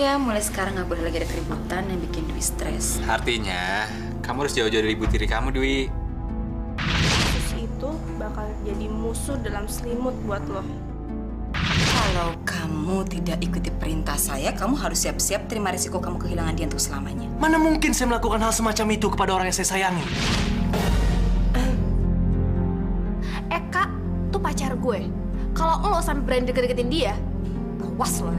Ya, mulai sekarang nggak boleh lagi ada keributan yang bikin Dwi stres. Artinya, kamu harus jauh-jauh dari ibu tiri kamu, Dwi. Susi itu bakal jadi musuh dalam selimut buat lo. Kalau kamu tidak ikuti perintah saya, kamu harus siap-siap terima risiko kamu kehilangan dia untuk selamanya. Mana mungkin saya melakukan hal semacam itu kepada orang yang saya sayangi? Eka tuh pacar gue. Kalau lo sampai berani deket-deketin dia, awas lo.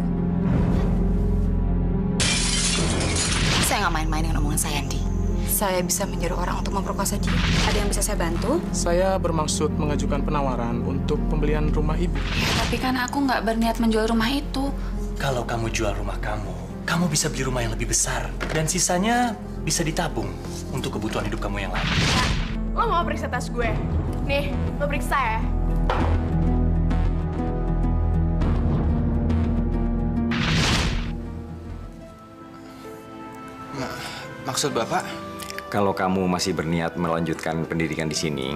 Saya nggak main-main dengan omongan saya, Andi. Saya bisa menyuruh orang untuk memperkosa dia. Ada yang bisa saya bantu? Saya bermaksud mengajukan penawaran untuk pembelian rumah ibu. Ya, tapi kan aku nggak berniat menjual rumah itu. Kalau kamu jual rumah kamu bisa beli rumah yang lebih besar. Dan sisanya bisa ditabung untuk kebutuhan hidup kamu yang lain. Lo mau periksa tas gue? Nih, lo periksa ya. Maksud Bapak? Kalau kamu masih berniat melanjutkan pendidikan di sini,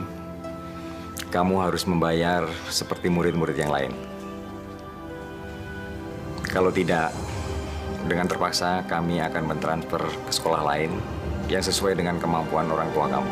kamu harus membayar seperti murid-murid yang lain. Kalau tidak, dengan terpaksa kami akan mentransfer ke sekolah lain yang sesuai dengan kemampuan orang tua kamu.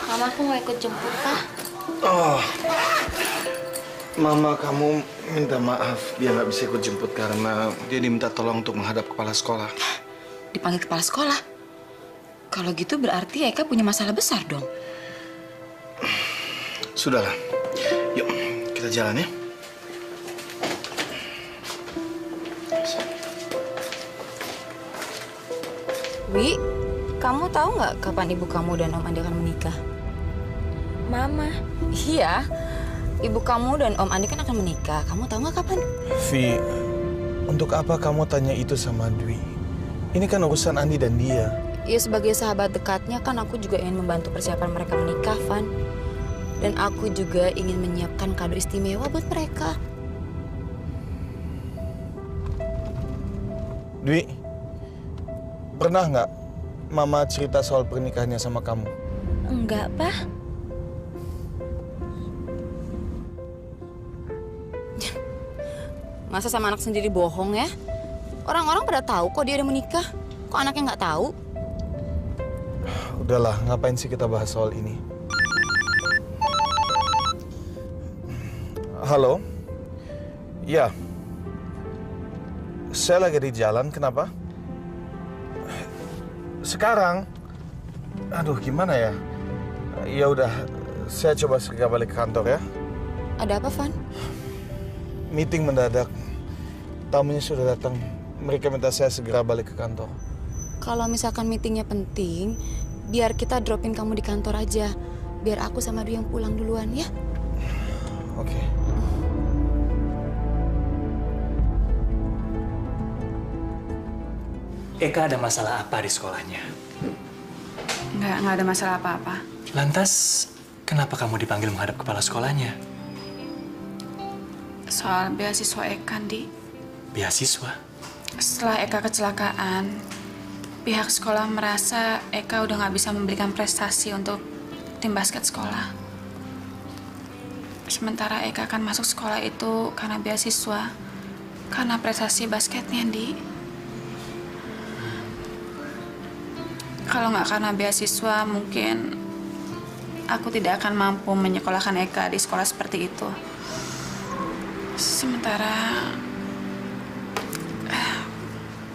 Mama, aku mau ikut jemput, Pak. Oh, Mama kamu minta maaf dia nggak bisa ikut jemput karena dia diminta tolong untuk menghadap kepala sekolah. Dipanggil kepala sekolah? Kalau gitu berarti Eka punya masalah besar dong. Sudahlah, yuk kita jalan ya. Wi, kamu tahu nggak kapan ibu kamu dan Om Andi akan menikah? Mama. Iya, ibu kamu dan Om Andi kan akan menikah. Kamu tahu nggak kapan? Vi, untuk apa kamu tanya itu sama Dwi? Ini kan urusan Andi dan dia. Ya sebagai sahabat dekatnya kan aku juga ingin membantu persiapan mereka menikah, Van. Dan aku juga ingin menyiapkan kado istimewa buat mereka. Dwi, pernah nggak Mama cerita soal pernikahannya sama kamu? Enggak, Pak. Masa sama anak sendiri bohong ya? Orang-orang pada tahu kok dia udah menikah. Kok anaknya nggak tahu? Udahlah, ngapain sih kita bahas soal ini? Halo? Ya. Saya lagi di jalan, kenapa? Sekarang? Aduh, gimana ya? Ya udah, saya coba segera balik ke kantor ya. Ada apa, Van? Meeting mendadak. Tamunya sudah datang. Mereka minta saya segera balik ke kantor. Kalau misalkan meetingnya penting, biar kita dropin kamu di kantor aja. Biar aku sama Dwi yang pulang duluan ya. Oke. Eka ada masalah apa di sekolahnya? Nggak ada masalah apa-apa. Lantas, kenapa kamu dipanggil menghadap kepala sekolahnya? Soal beasiswa Eka, Di. Beasiswa? Setelah Eka kecelakaan, pihak sekolah merasa Eka udah nggak bisa memberikan prestasi untuk tim basket sekolah. Sementara Eka akan masuk sekolah itu karena beasiswa, karena prestasi basketnya, Di. Kalau nggak karena beasiswa, mungkin aku tidak akan mampu menyekolahkan Eka di sekolah seperti itu. Sementara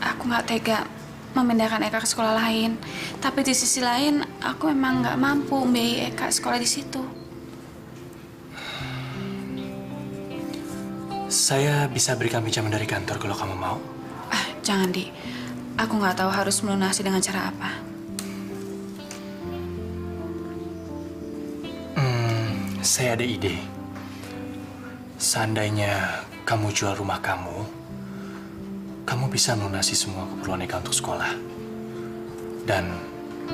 aku nggak tega memindahkan Eka ke sekolah lain. Tapi di sisi lain, aku memang nggak mampu membiayai Eka sekolah di situ. Saya bisa berikan pinjaman dari kantor kalau kamu mau. Jangan, Di. Aku nggak tahu harus melunasi dengan cara apa. Saya ada ide. Seandainya kamu jual rumah kamu bisa melunasi semua keperluan Eka untuk sekolah. Dan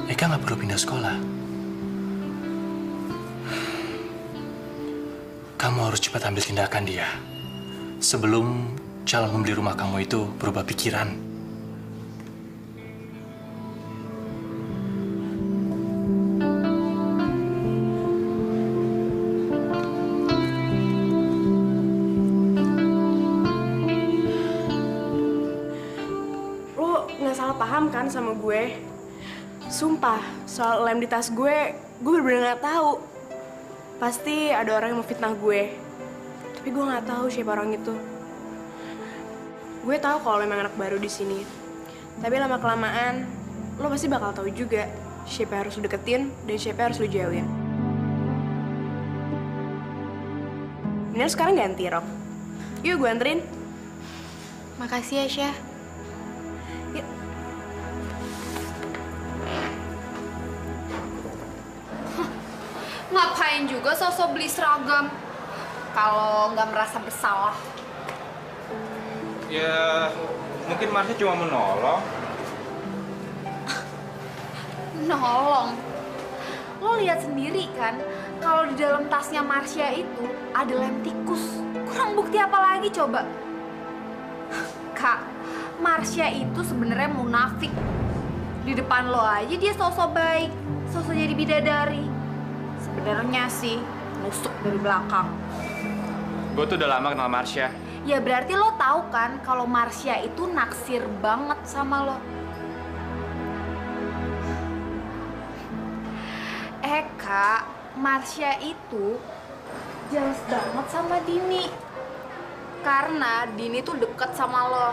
Eka nggak perlu pindah sekolah. Kamu harus cepat ambil tindakan dia. Sebelum calon pembeli rumah kamu itu berubah pikiran. Paham kan sama gue? Sumpah, soal lem di tas gue bener-bener nggak tahu. Pasti ada orang yang mau fitnah gue, tapi gue nggak tahu siapa orang itu. Gue tahu kalau memang anak baru di sini, tapi lama kelamaan lo pasti bakal tahu juga siapa yang harus lo deketin dan siapa yang harus lo jauhin. Mendingan sekarang ganti rok. Yuk gue anterin. Makasih ya, Syah. Ngapain juga sosok beli seragam kalau nggak merasa bersalah? Ya, mungkin Marsha cuma menolong. Nolong? Lo lihat sendiri kan, kalau di dalam tasnya Marsha itu ada lem tikus. Kurang bukti apa lagi coba? Kak, Marsha itu sebenarnya munafik. Di depan lo aja dia sosok baik, sosok jadi bidadari. Sebenarnya sih nusuk dari belakang. Gue tuh udah lama kenal Marsha. Ya berarti lo tahu kan kalau Marsha itu naksir banget sama lo. Kak, Marsha itu jelas banget sama Dini. Karena Dini tuh deket sama lo.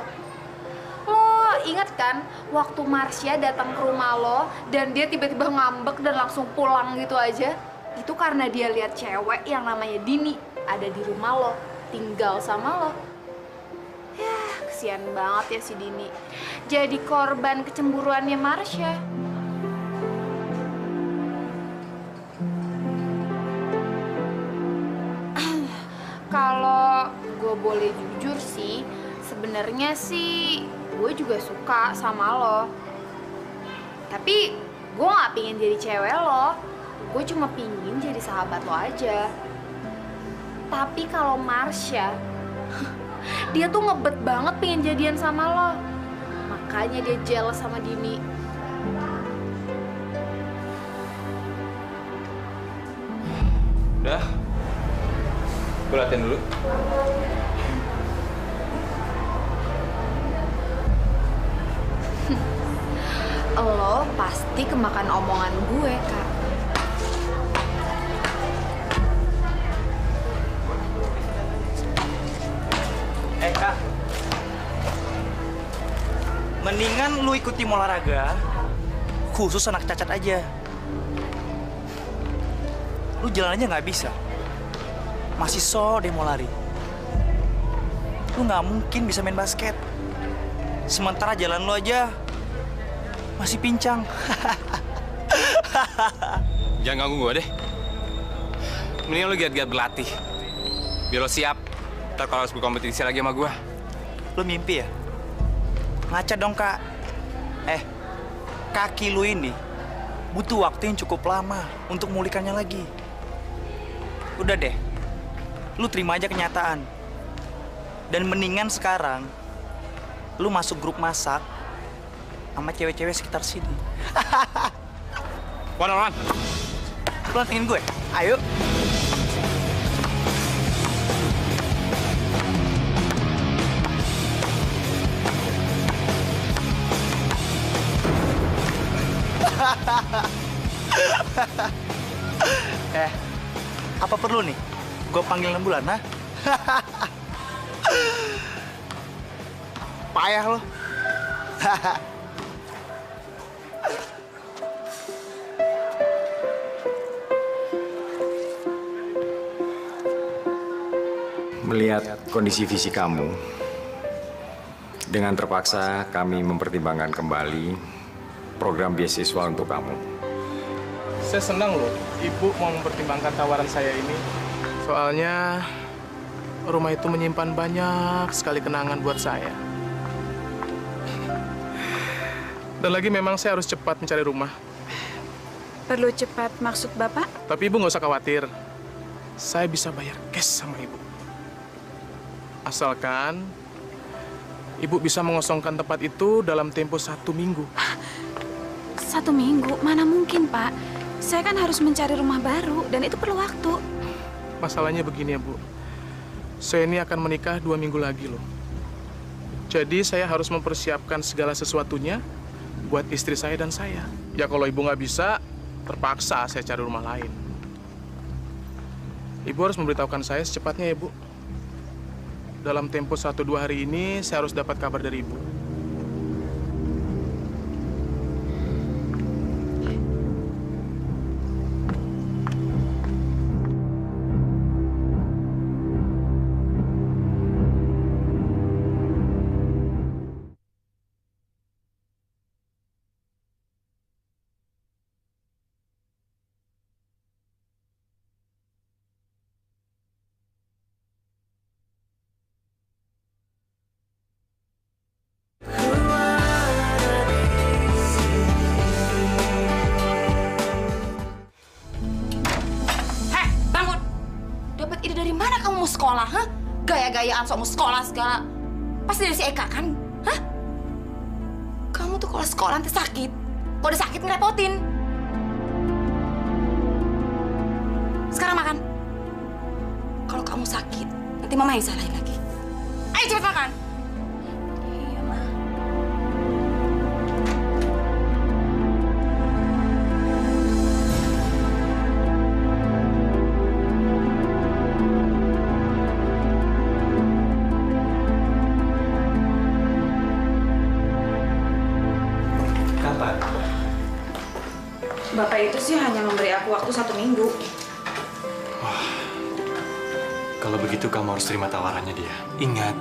Lo inget kan waktu Marsha datang ke rumah lo dan dia tiba-tiba ngambek dan langsung pulang gitu aja? Itu karena dia lihat cewek yang namanya Dini ada di rumah lo, tinggal sama lo. Ya, kesian banget ya si Dini. Jadi korban kecemburuannya Marsha. Kalau gue boleh jujur sih, sebenarnya sih gue juga suka sama lo. Tapi gue nggak pingin jadi cewek lo. Gue cuma pingin jadi sahabat lo aja. Tapi kalau Marsha, dia tuh ngebet banget pingin jadian sama lo. Makanya dia jealous sama Dini. Udah, gue latihan dulu. pasti kemakan omongan gue, Kak. Kak, mendingan lu ikut tim olahraga khusus anak cacat aja. Lu jalan aja nggak bisa, masih deh mau lari. Lu nggak mungkin bisa main basket, sementara jalan lu aja masih pincang. Jangan ganggu gue deh. Mendingan lu giat-giat berlatih, biar lo siap. Ntar kalau harus berkompetisi lagi sama gue. Lu mimpi ya? Ngaca dong, Kak. Kaki lu ini butuh waktu yang cukup lama untuk memulihkannya lagi. Udah deh, lu terima aja kenyataan. Dan mendingan sekarang lu masuk grup masak sama cewek-cewek sekitar sini. Wan. Lu nantengin gue? Ayo. Apa perlu nih gue panggil 6 bulan, ha? Payah lo. Melihat kondisi fisik kamu, dengan terpaksa kami mempertimbangkan kembali program beasiswa untuk kamu. Saya senang loh, Ibu mau mempertimbangkan tawaran saya ini. Soalnya rumah itu menyimpan banyak sekali kenangan buat saya. Dan lagi memang saya harus cepat mencari rumah. Perlu cepat maksud Bapak? Tapi Ibu nggak usah khawatir. Saya bisa bayar cash sama Ibu. Asalkan Ibu bisa mengosongkan tempat itu dalam tempo 1 minggu. 1 minggu? Mana mungkin, Pak? Saya kan harus mencari rumah baru, dan itu perlu waktu. Masalahnya begini ya, Bu. Saya ini akan menikah 2 minggu lagi loh. Jadi saya harus mempersiapkan segala sesuatunya buat istri saya dan saya. Ya kalau Ibu nggak bisa, terpaksa saya cari rumah lain. Ibu harus memberitahukan saya secepatnya ya, Bu. Dalam tempo 1-2 hari ini, saya harus dapat kabar dari Ibu. Sekolah, hah? Gaya-gayaan sok mau sekolah segala. Pasti dari si Eka, kan? Hah? Kamu tuh kalau sekolah nanti sakit. Kalau udah sakit ngerepotin. Sekarang makan. Kalau kamu sakit, nanti mama yang salahin lagi. Ayo cepet makan. Iya, Ma. Bapak itu sih hanya memberi aku waktu 1 minggu. Wah, kalau begitu kamu harus terima tawarannya dia. Ingat,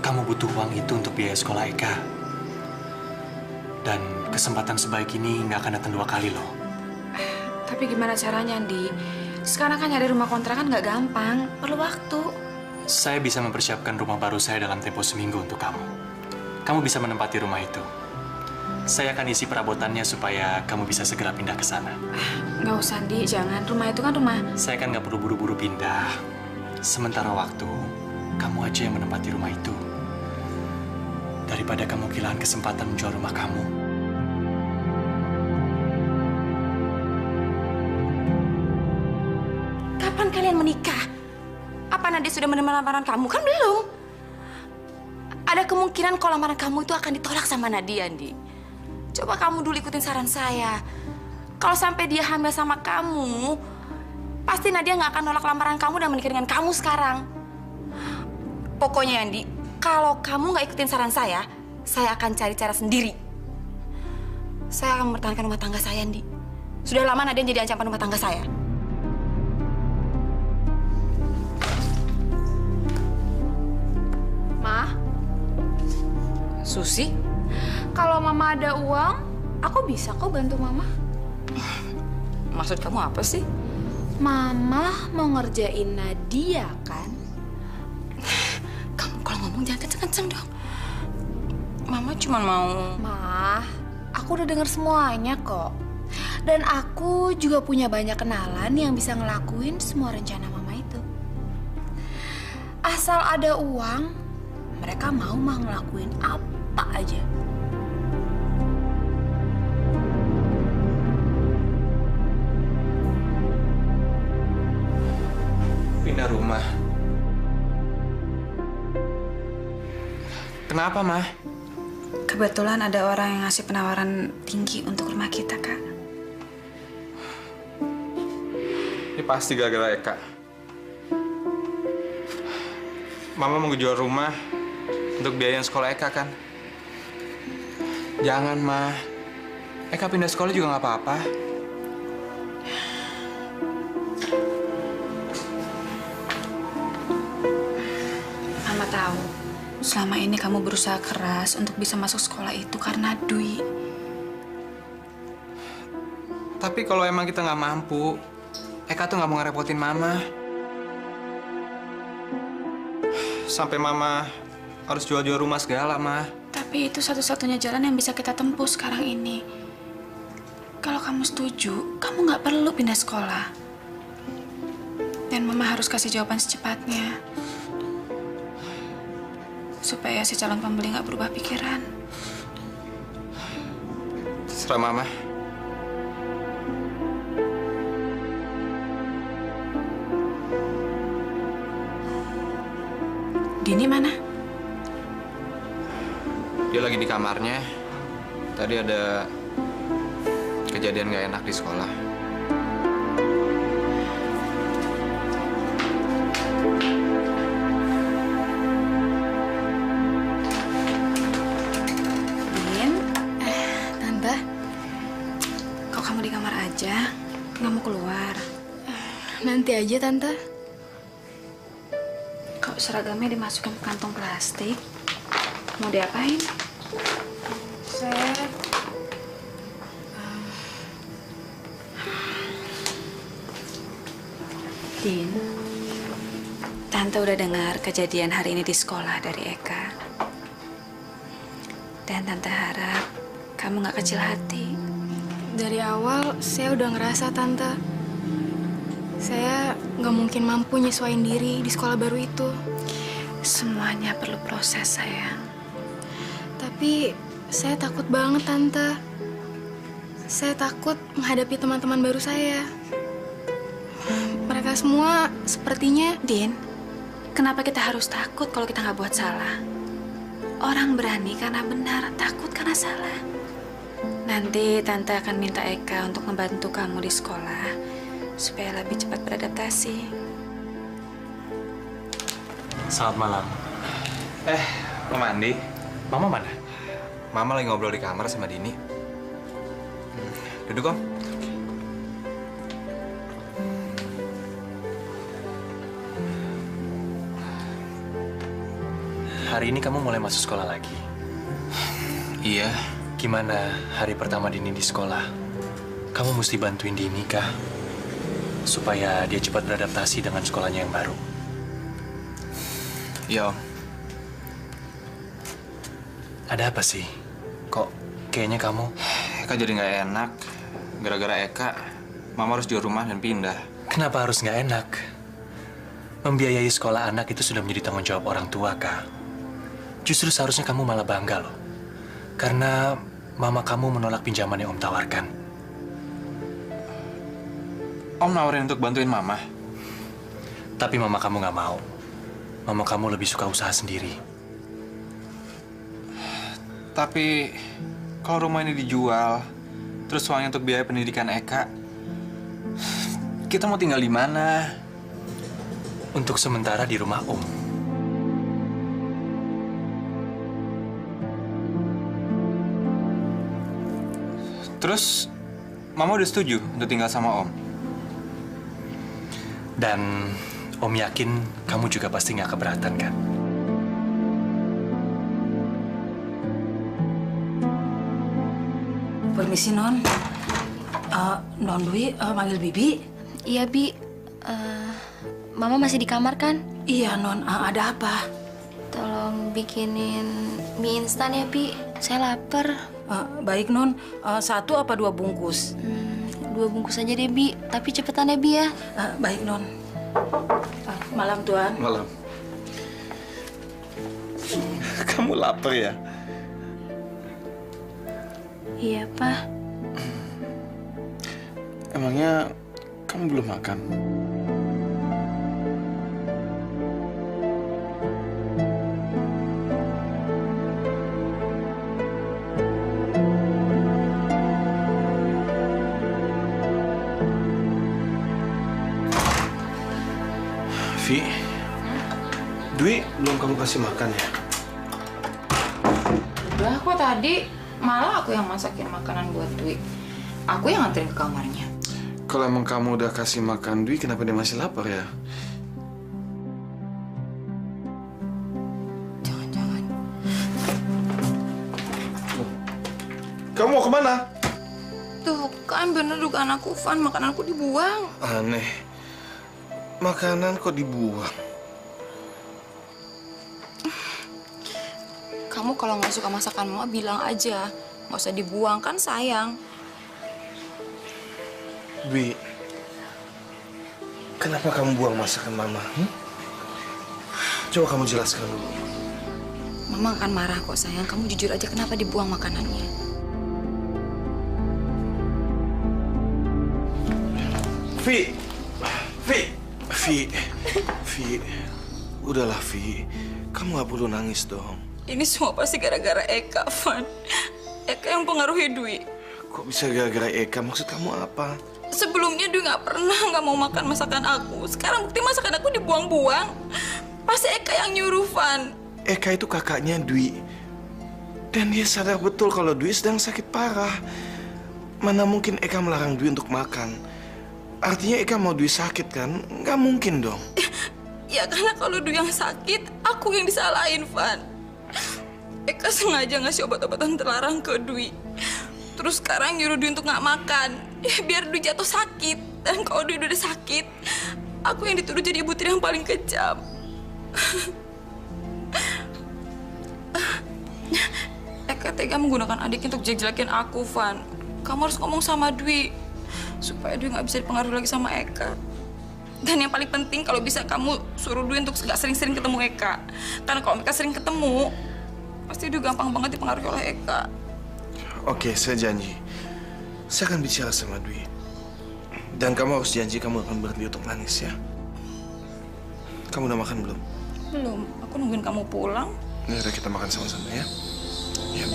kamu butuh uang itu untuk biaya sekolah Eka. Dan kesempatan sebaik ini nggak akan datang 2 kali loh. Tapi gimana caranya, Andi? Sekarang kan nyari rumah kontrakan nggak gampang, perlu waktu. Saya bisa mempersiapkan rumah baru saya dalam tempo 1 minggu untuk kamu. Kamu bisa menempati rumah itu. Saya akan isi perabotannya supaya kamu bisa segera pindah ke sana. Nggak usah, Andi. Jangan. Rumah itu kan rumah. Saya kan nggak perlu buru-buru pindah. Sementara waktu, kamu aja yang menempati rumah itu. Daripada kamu kehilangan kesempatan menjual rumah kamu. Kapan kalian menikah? Apa Nadia sudah menerima lamaran kamu? Kan belum. Ada kemungkinan kalau lamaran kamu itu akan ditolak sama Nadia, Andi. Coba kamu dulu ikutin saran saya. Kalau sampai dia hamil sama kamu, pasti Nadia nggak akan nolak lamaran kamu dan menikah dengan kamu sekarang. Pokoknya Yandi, kalau kamu nggak ikutin saran saya akan cari cara sendiri. Saya akan mempertahankan rumah tangga saya, Yandi. Sudah lama Nadia jadi ancaman rumah tangga saya. Ma, Susi? kalau Mama ada uang, aku bisa kok bantu Mama. Maksud kamu apa sih? Mama mau ngerjain Nadia kan? Kamu kalau ngomong jangan kenceng-kenceng dong. Mama cuma mau... Ma, aku udah denger semuanya kok. Dan aku juga punya banyak kenalan yang bisa ngelakuin semua rencana Mama itu. Asal ada uang, mereka mau ngelakuin apa aja. Pindah rumah. Kenapa, Ma? Kebetulan ada orang yang ngasih penawaran tinggi untuk rumah kita, Kak. Ini pasti gara-gara Eka. Mama mau jual rumah untuk biayain sekolah Eka, kan? Jangan, Ma. Eka pindah sekolah juga nggak apa-apa. Mama tahu, selama ini kamu berusaha keras untuk bisa masuk sekolah itu karena Dwi. Tapi kalau emang kita nggak mampu, Eka tuh nggak mau ngerepotin Mama. Sampai Mama harus jual-jual rumah segala, Ma. Tapi itu satu-satunya jalan yang bisa kita tempuh sekarang ini. Kalau kamu setuju, kamu nggak perlu pindah sekolah. Dan Mama harus kasih jawaban secepatnya. Supaya si calon pembeli nggak berubah pikiran. Terserah Mama. Dini mana? Dia lagi di kamarnya. Tadi ada kejadian nggak enak di sekolah. Kamu di kamar aja, nggak mau keluar. Nanti aja, Tante. Kok seragamnya dimasukin ke kantong plastik? Mau diapain? Saya... Din, Tante udah dengar kejadian hari ini di sekolah dari Eka. Dan Tante harap kamu nggak kecil hati. Dari awal, saya udah ngerasa, Tante. Saya nggak mungkin mampu nyesuaiin diri di sekolah baru itu. Semuanya perlu proses, sayang. Tapi, saya takut banget, Tante. Saya takut menghadapi teman-teman baru saya. Mereka semua sepertinya... Din, kenapa kita harus takut kalau kita nggak buat salah? Orang berani karena benar, takut karena salah. Nanti Tante akan minta Eka untuk membantu kamu di sekolah supaya lebih cepat beradaptasi. Selamat malam. Mau mandi? Mama mana? Mama lagi ngobrol di kamar sama Dini. Duduk, Om. Hari ini kamu mulai masuk sekolah lagi. Iya. Gimana hari pertama Dini di sekolah? Kamu mesti bantuin Dini, kah? Supaya dia cepat beradaptasi dengan sekolahnya yang baru. Iya, Om. Ada apa sih? Kok kayaknya kamu... Eka jadi nggak enak. Gara-gara Eka, Mama harus jual rumah dan pindah. Kenapa harus nggak enak? Membiayai sekolah anak itu sudah menjadi tanggung jawab orang tua, kah? Justru seharusnya kamu malah bangga loh. Karena Mama kamu menolak pinjaman yang Om tawarkan. Om nawarin untuk bantuin Mama. Tapi Mama kamu nggak mau. Mama kamu lebih suka usaha sendiri. Tapi kalau rumah ini dijual, terus uangnya untuk biaya pendidikan Eka, kita mau tinggal di mana? Untuk sementara di rumah Om. Terus, Mama udah setuju untuk tinggal sama Om? Dan Om yakin kamu juga pasti nggak keberatan, kan? Permisi, Non. Non Dwi, manggil Bibi. Iya, Bi. Mama masih di kamar kan? Iya, Non. Ada apa? Tolong bikinin mie instan ya, Bi. Saya lapar. Baik, Non. 1 apa 2 bungkus? 2 bungkus aja deh, Bi. Tapi cepetan ya, Bi ya. Baik, Non. Malam, Tuan. Malam. Kamu lapar ya? Iya, Pak. Emangnya kamu belum makan? Vi, Dwi belum kamu kasih makan ya? Udah kok tadi. Malah aku yang masakin makanan buat Dwi. Aku yang nganterin ke kamarnya. Kalau emang kamu udah kasih makan Dwi, kenapa dia masih lapar ya? Jangan-jangan. Kamu mau kemana? Tuh kan bener dugaan aku, Van. Makananku dibuang. Aneh. Makanan kok dibuang? Kamu kalau nggak suka masakan Mama bilang aja. Nggak usah dibuang, kan sayang. Dwi, kenapa kamu buang masakan Mama? Coba kamu jelaskan dulu. Mama akan marah kok, sayang. Kamu jujur aja kenapa dibuang makanannya. Vi, udahlah Vi, kamu nggak perlu nangis dong. Ini semua pasti gara-gara Eka, Van. Eka yang pengaruhi Dwi. Kok bisa gara-gara Eka? Maksud kamu apa? Sebelumnya Dwi nggak mau makan masakan aku. Sekarang bukti masakan aku dibuang-buang. Pasti Eka yang nyuruh, Van. Eka itu kakaknya Dwi. Dan dia sadar betul kalau Dwi sedang sakit parah. Mana mungkin Eka melarang Dwi untuk makan? Artinya Eka mau Dwi sakit kan? Nggak mungkin dong. Ya karena kalau Dwi yang sakit, aku yang disalahin, Van. Eka sengaja ngasih obat-obatan terlarang ke Dwi. Terus sekarang nyuruh Dwi untuk nggak makan. Ya, biar Dwi jatuh sakit. Dan kalau Dwi udah sakit, aku yang dituduh jadi ibu tiri yang paling kejam. Eka tega menggunakan adiknya untuk jelek-jelekin aku, Van. Kamu harus ngomong sama Dwi. Supaya Dwi nggak bisa dipengaruhi lagi sama Eka. Dan yang paling penting kalau bisa kamu suruh Dwi untuk nggak sering-sering ketemu Eka. Karena kalau mereka sering ketemu, pasti Dwi gampang banget dipengaruhi oleh Eka. Oke, saya janji. Saya akan bicara sama Dwi. Dan kamu harus janji kamu akan berhenti untuk nangis ya. Kamu udah makan belum? Belum. Aku nungguin kamu pulang. Ya udah, kita makan sama-sama ya. Yuk.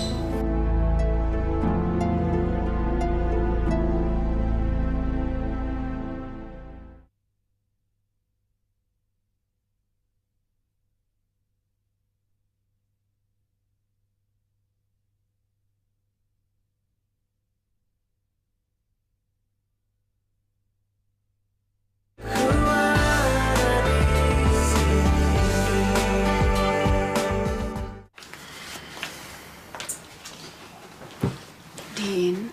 Din,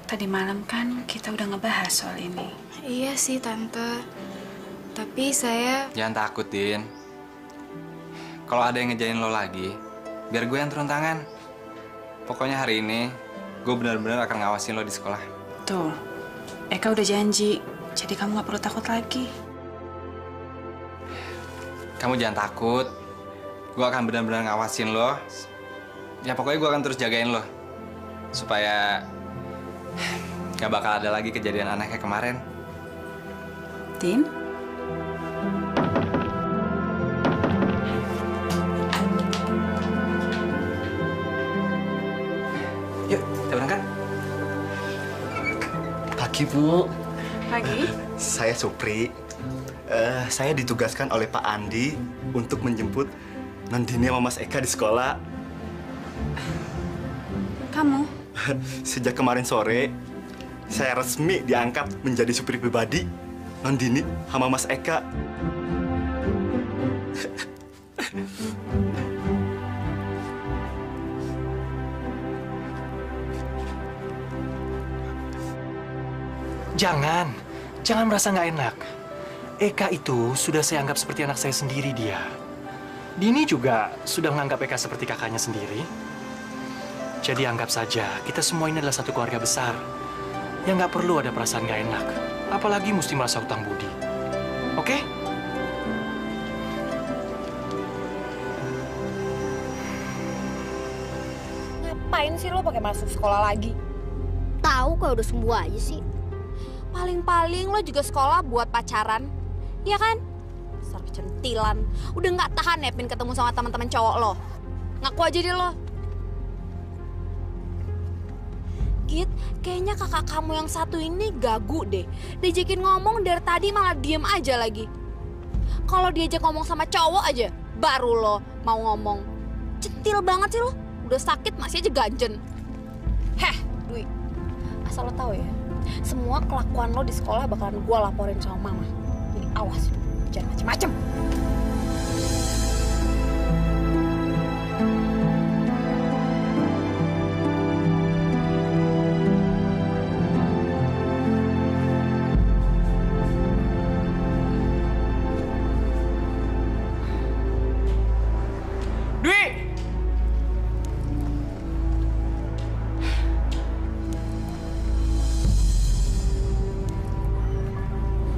tadi malam kan kita udah ngebahas soal ini. Iya sih, Tante. Tapi saya... Jangan takut, Din. Kalau ada yang ngejain lo lagi, biar gue yang turun tangan. Pokoknya hari ini, gue benar-benar akan ngawasin lo di sekolah. Tuh, Eka udah janji. Jadi kamu gak perlu takut lagi. Kamu jangan takut. Gue akan benar-benar ngawasin lo. Ya pokoknya gue akan terus jagain lo. Supaya gak bakal ada lagi kejadian aneh kayak kemarin. Din? berangkat? Pagi, Bu. Pagi. Saya Supri. Saya ditugaskan oleh Pak Andi untuk menjemput Nandini sama Mas Eka di sekolah. Kamu? Sejak kemarin sore, saya resmi diangkat menjadi supir pribadi Nandini sama Mas Eka. Jangan merasa nggak enak. Eka itu sudah saya anggap seperti anak saya sendiri dia. Dini juga sudah menganggap Eka seperti kakaknya sendiri. Jadi anggap saja kita semua ini adalah satu keluarga besar. Yang nggak perlu ada perasaan nggak enak. Apalagi mesti merasa hutang budi. Oke? Ngapain sih lo pakai masuk sekolah lagi? Tahu kalau udah sembuh aja sih. Paling-paling lo juga sekolah buat pacaran, iya kan? Dasar kecentilan. Udah nggak tahan ya Pin ketemu sama teman-teman cowok lo. Ngaku aja deh lo. Git, kayaknya kakak kamu yang satu ini gagu deh. Diajakin ngomong dari tadi malah diem aja lagi. Kalau diajak ngomong sama cowok aja, baru lo mau ngomong. Centil banget sih lo. Udah sakit masih aja ganjen. Heh, Dwi. Asal lo tahu ya, semua kelakuan lo di sekolah bakalan gue laporin sama mama. Jadi awas, jangan macem-macem.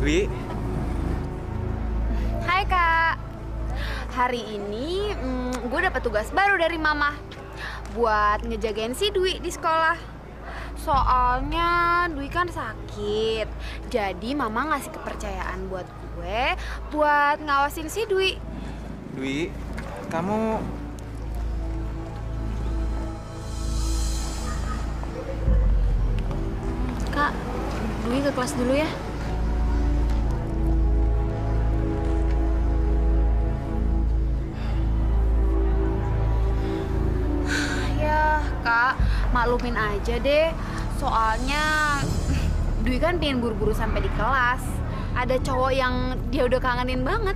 Dwi. Hai Kak. Hari ini gue dapet tugas baru dari mama buat ngejagain si Dwi di sekolah. Soalnya Dwi kan sakit. Jadi mama ngasih kepercayaan buat gue buat ngawasin si Dwi. Dwi, kamu Kak, Dwi ke kelas dulu ya. Kak, maklumin aja deh. Soalnya Dwi kan pengen buru-buru sampai di kelas. Ada cowok yang dia udah kangenin banget.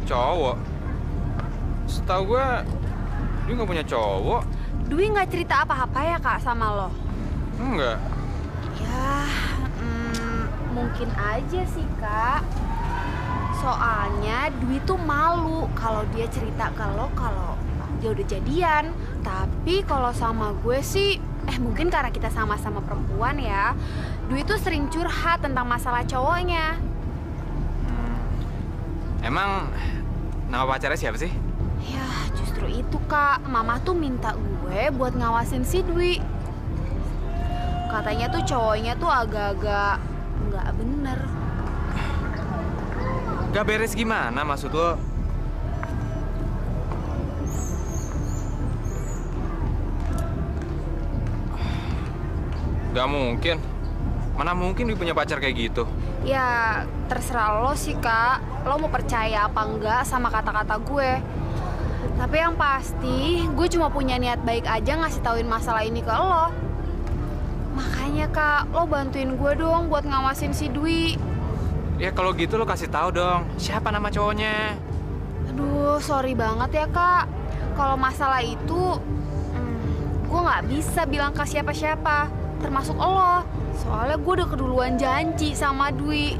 cowok? Setahu gue, Dwi nggak punya cowok. Dwi nggak cerita apa-apa ya Kak sama lo? Enggak. Ya, mungkin aja sih Kak. Soalnya Dwi tuh malu kalau dia cerita ke lo kalau dia udah jadian. Tapi kalau sama gue sih, mungkin karena kita sama-sama perempuan ya, Dwi tuh sering curhat tentang masalah cowoknya. Emang nama pacarnya siapa sih? Ya justru itu Kak, Mama tuh minta gue buat ngawasin si Dwi. Katanya tuh cowoknya tuh agak-agak nggak bener. Gak beres gimana maksud lo? Gak mungkin. Mana mungkin dia punya pacar kayak gitu? Ya terserah lo sih Kak. Lo mau percaya apa enggak sama kata-kata gue. Tapi yang pasti gue cuma punya niat baik aja ngasih tauin masalah ini ke lo. Makanya Kak, lo bantuin gue dong buat ngawasin si Dwi. Ya kalau gitu lo kasih tahu dong. Siapa nama cowoknya? Aduh, sorry banget ya Kak. Kalau masalah itu, gue nggak bisa bilang ke siapa-siapa. Termasuk lo. Soalnya gue udah keduluan janji sama Dwi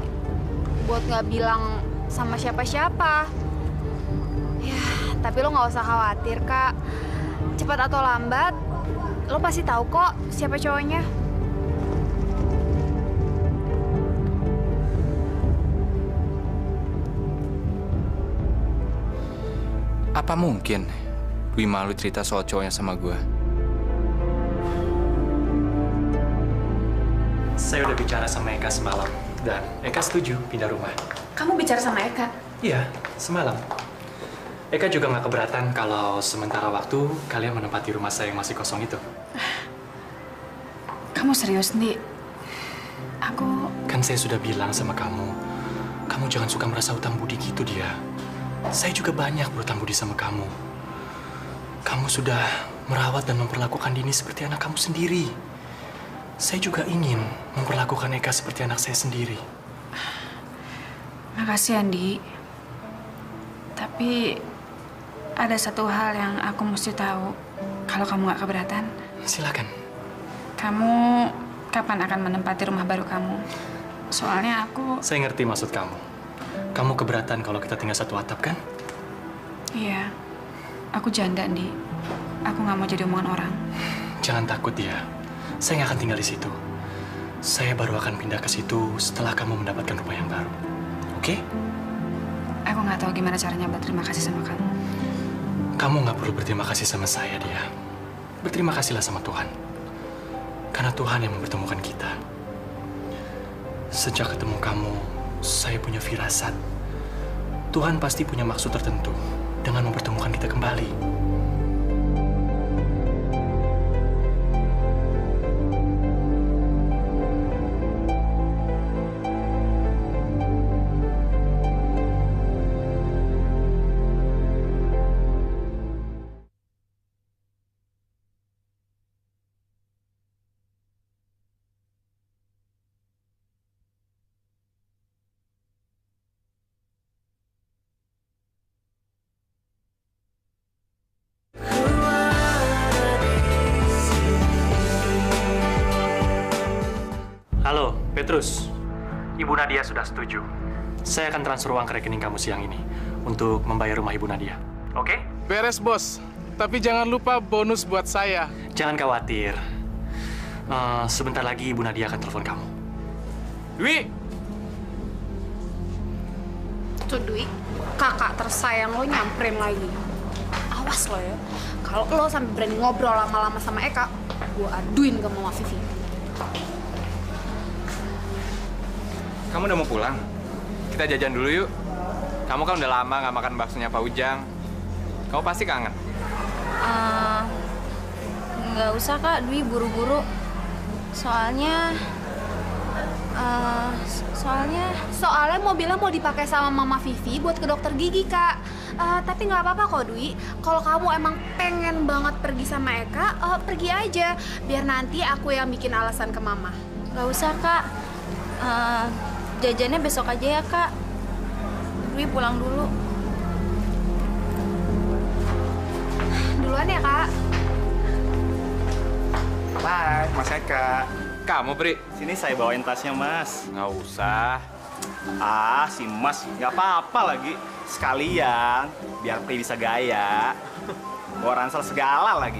buat nggak bilang sama siapa-siapa. Ya, tapi lo nggak usah khawatir Kak. Cepat atau lambat, lo pasti tahu kok siapa cowoknya. Apa mungkin Dwi malu cerita soal cowoknya sama gue? Saya udah bicara sama Eka semalam, dan Eka setuju pindah rumah. Kamu bicara sama Eka? Iya, semalam. Eka juga nggak keberatan kalau sementara waktu kalian menempati rumah saya yang masih kosong itu. Kamu serius, Ndi? Aku... Kan saya sudah bilang sama kamu, kamu jangan suka merasa utang budi gitu dia. Saya juga banyak berutang budi sama kamu. Kamu sudah merawat dan memperlakukan Dini seperti anak kamu sendiri. Saya juga ingin memperlakukan Eka seperti anak saya sendiri. Makasih, Andi. Tapi ada satu hal yang aku mesti tahu. Kalau kamu nggak keberatan. Silakan. Kamu kapan akan menempati rumah baru kamu? Soalnya aku... Saya ngerti maksud kamu. Kamu keberatan kalau kita tinggal satu atap, kan? Iya. Aku janda, Andi. Aku nggak mau jadi omongan orang. Jangan takut dia. Saya nggak akan tinggal di situ. Saya baru akan pindah ke situ setelah kamu mendapatkan rumah yang baru. Oke? Aku nggak tahu gimana caranya berterima kasih sama kamu. Kamu nggak perlu berterima kasih sama saya, dia. Berterima kasihlah sama Tuhan. Karena Tuhan yang mempertemukan kita. Sejak ketemu kamu, saya punya firasat. Tuhan pasti punya maksud tertentu dengan mempertemukan kita kembali. Halo, Petrus. Ibu Nadia sudah setuju. Saya akan transfer uang ke rekening kamu siang ini untuk membayar rumah Ibu Nadia. Oke? Beres, Bos. Tapi jangan lupa bonus buat saya. Jangan khawatir. Sebentar lagi Ibu Nadia akan telepon kamu. Dwi! Tuh, Dwi. Kakak tersayang lo nyamperin lagi. Awas lo ya. Kalau lo sampai berani ngobrol lama-lama sama Eka, gue aduin ke Mama Vivi. Kamu udah mau pulang? Kita jajan dulu yuk. Kamu kan udah lama nggak makan baksonya Pak Ujang. Kamu pasti kangen. Nggak usah, Kak. Dwi buru-buru. Soalnya mobilnya mau dipakai sama Mama Vivi buat ke dokter gigi, Kak. Tapi nggak apa-apa kok, Dwi. Kalau kamu emang pengen banget pergi sama Eka, pergi aja. Biar nanti aku yang bikin alasan ke Mama. nggak usah, Kak. Jajannya besok aja ya, Kak. Dwi pulang dulu. Duluan ya, Kak. Hai, Mas Eka. Kamu, Pri? Sini saya bawain tasnya, Mas. Nggak usah. Ah, si Mas, nggak apa-apa lagi. Sekalian, biar Pri bisa gaya. Bawa ransel segala lagi.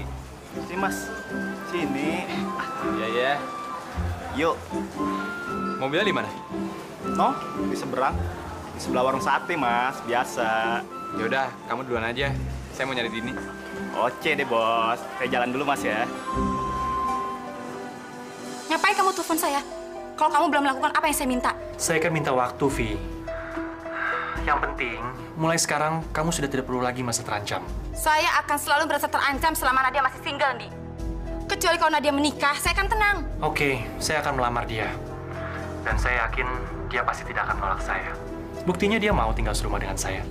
Sini, Mas. Sini. Iya, ya. Yuk. Mobilnya di mana? No, di seberang. Di sebelah warung sate, Mas. Biasa. Yaudah, kamu duluan aja. Saya mau nyari Dini. Oke deh, Bos. Saya jalan dulu, Mas, ya. Ngapain kamu telepon saya? Kalau kamu belum melakukan apa yang saya minta. Saya kan minta waktu, Vi. Yang penting, mulai sekarang kamu sudah tidak perlu lagi merasa terancam. Saya akan selalu merasa terancam selama Nadia masih single, Di. Kecuali kalau Nadia menikah, saya akan tenang. Oke, saya akan melamar dia. Dan saya yakin dia pasti tidak akan menolak saya. Buktinya dia mau tinggal serumah dengan saya.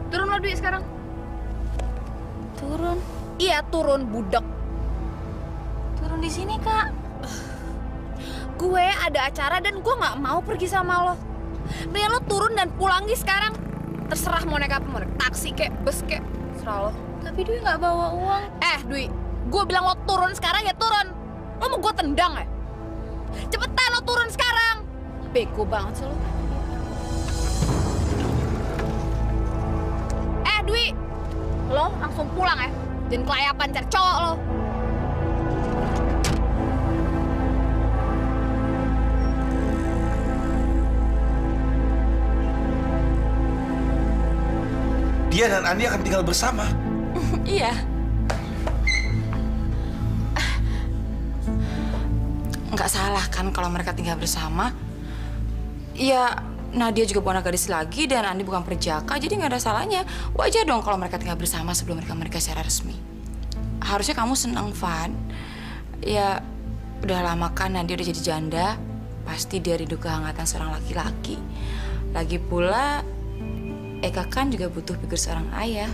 Turun lo, Dwi, sekarang. Turun? Iya, turun, budak. Turun di sini, Kak. Gue ada acara dan gue nggak mau pergi sama lo. Mendingan lo turun dan pulang sekarang. Terserah mau naik apa, mau naik taksi kek, bus kek, terserah lo. Tapi Dwi nggak bawa uang. Dwi, gue bilang lo turun sekarang ya turun. Lo mau gue tendang ya? Cepetan lo turun sekarang. Bego banget sih lo. Dwi, lo langsung pulang ya. Jangan kelayapan cari cowok lo. Dia dan Andi akan tinggal bersama. Iya. Nggak salah kan kalau mereka tinggal bersama? Ya, Nadia juga bukan gadis lagi dan Andi bukan perjaka, jadi nggak ada salahnya. Wajar dong kalau mereka tinggal bersama sebelum mereka menikah secara resmi. Harusnya kamu senang, Van. Ya, udah lama kan Nadia udah jadi janda, pasti dia rindu kehangatan seorang laki-laki. Lagi pula, Eka kan juga butuh figur seorang ayah.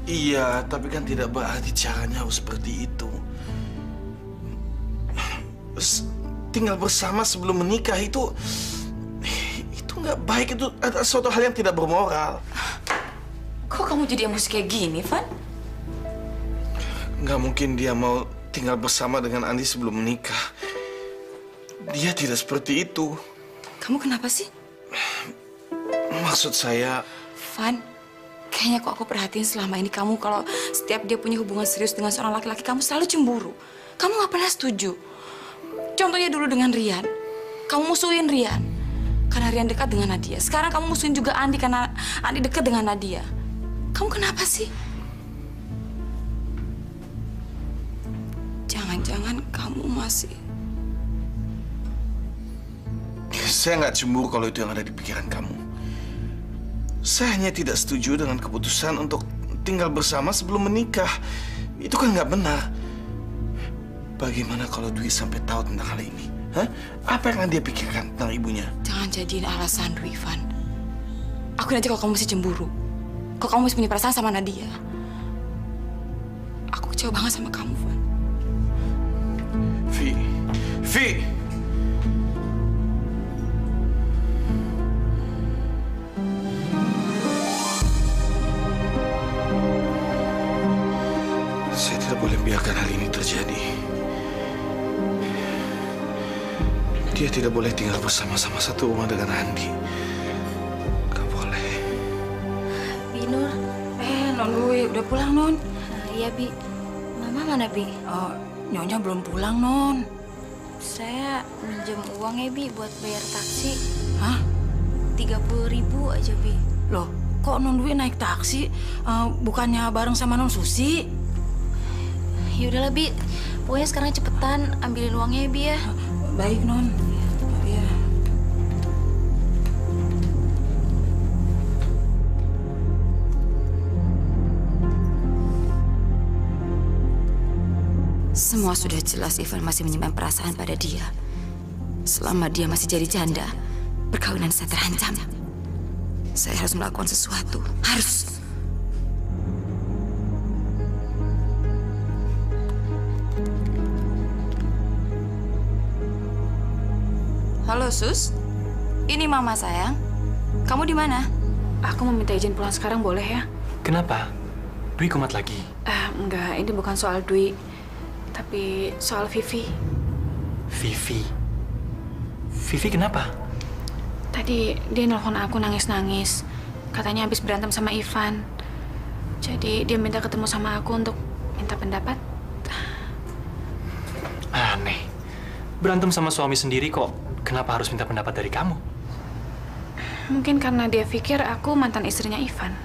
Iya, tapi kan tidak berarti caranya harus seperti itu. Tinggal bersama sebelum menikah itu nggak baik, itu ada suatu hal yang tidak bermoral. Kok kamu jadi emosi kayak gini, Van? Nggak mungkin dia mau tinggal bersama dengan Andi sebelum menikah. Dia tidak seperti itu. Kamu kenapa sih? Maksud saya... Van, kayaknya kok aku perhatiin selama ini kamu kalau setiap dia punya hubungan serius dengan seorang laki-laki, kamu selalu cemburu. Kamu nggak pernah setuju. Contohnya dulu dengan Rian. Kamu musuhin Rian karena Rian dekat dengan Nadia. Sekarang kamu musuhin juga Andi karena Andi dekat dengan Nadia. Kamu kenapa sih? Jangan-jangan kamu masih... Saya nggak cemburu kalau itu yang ada di pikiran kamu. Saya hanya tidak setuju dengan keputusan untuk tinggal bersama sebelum menikah. Itu kan nggak benar. Bagaimana kalau Dwi sampai tahu tentang hal ini? Hah? Apa yang dia pikirkan tentang ibunya? Jangan jadiin alasan, Dwi, Van. Aku nanti kalau kamu masih cemburu. Kalau kamu masih punya perasaan sama Nadia. Aku kecewa banget sama kamu, Van. Vi! Saya tidak boleh biarkan hal ini terjadi. Dia tidak boleh tinggal bersama-sama satu rumah dengan Andi. Gak boleh. Binur. Non Dwi, udah pulang, Non. Iya, Bi. Mama mana, Bi? Oh, Nyonya belum pulang, Non. Saya minjem uang ya, Bi, buat bayar taksi. Hah? 30.000 aja, Bi. Loh, kok Non Dwi naik taksi? Bukannya bareng sama Non Susi? Ya udahlah, Bi. Pokoknya sekarang cepetan ambilin uangnya ya, Bi ya. Baik, Non. Iya. Semua sudah jelas Ivan masih menyimpan perasaan pada dia. Selama dia masih jadi janda, perkawinan saya terancam. Saya harus melakukan sesuatu. Harus. Halo, Sus. Ini Mama, sayang. Kamu di mana? Aku mau minta izin pulang sekarang, boleh ya? Kenapa? Dwi kumat lagi. Enggak, ini bukan soal Dwi. Tapi soal Vivi. Vivi? Vivi kenapa? Tadi dia nelfon aku nangis-nangis. Katanya habis berantem sama Ivan. Jadi dia minta ketemu sama aku untuk minta pendapat. Aneh. Berantem sama suami sendiri kok. Kenapa harus minta pendapat dari kamu? Mungkin karena dia pikir aku mantan istrinya Ivan.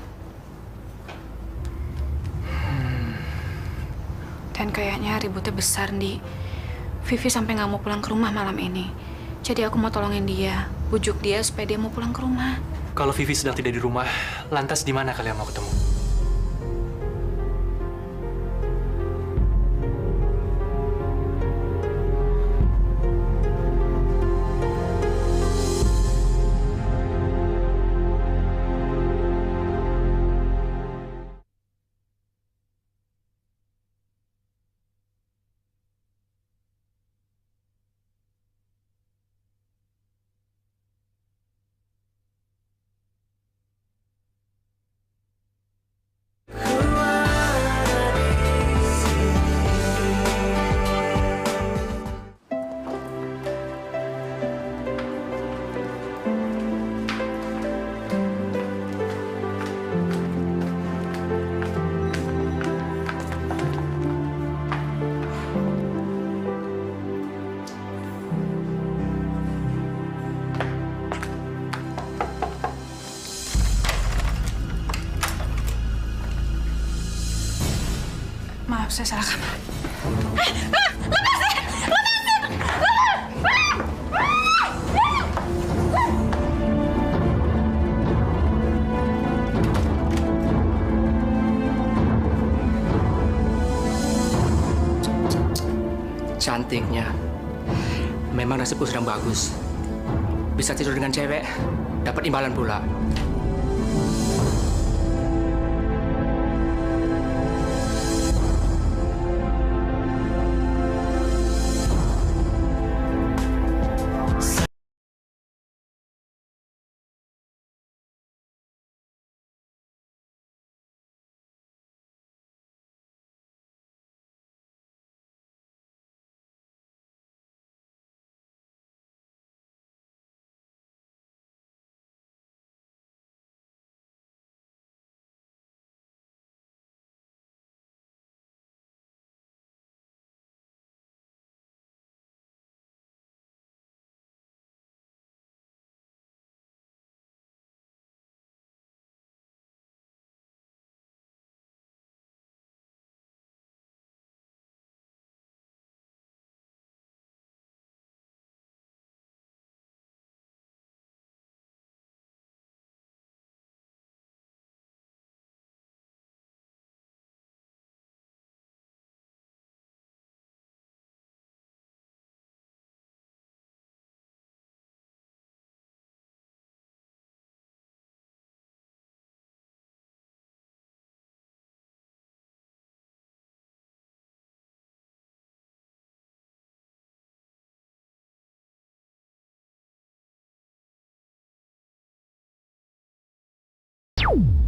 Dan kayaknya ributnya besar, Di. Vivi sampai nggak mau pulang ke rumah malam ini. Jadi aku mau tolongin dia, bujuk dia supaya dia mau pulang ke rumah. Kalau Vivi sedang tidak di rumah, lantas di mana kalian mau ketemu? Maaf, saya salah kamar. cantiknya. Memang nasibku sedang bagus. Bisa tidur dengan cewek, dapat imbalan pula. You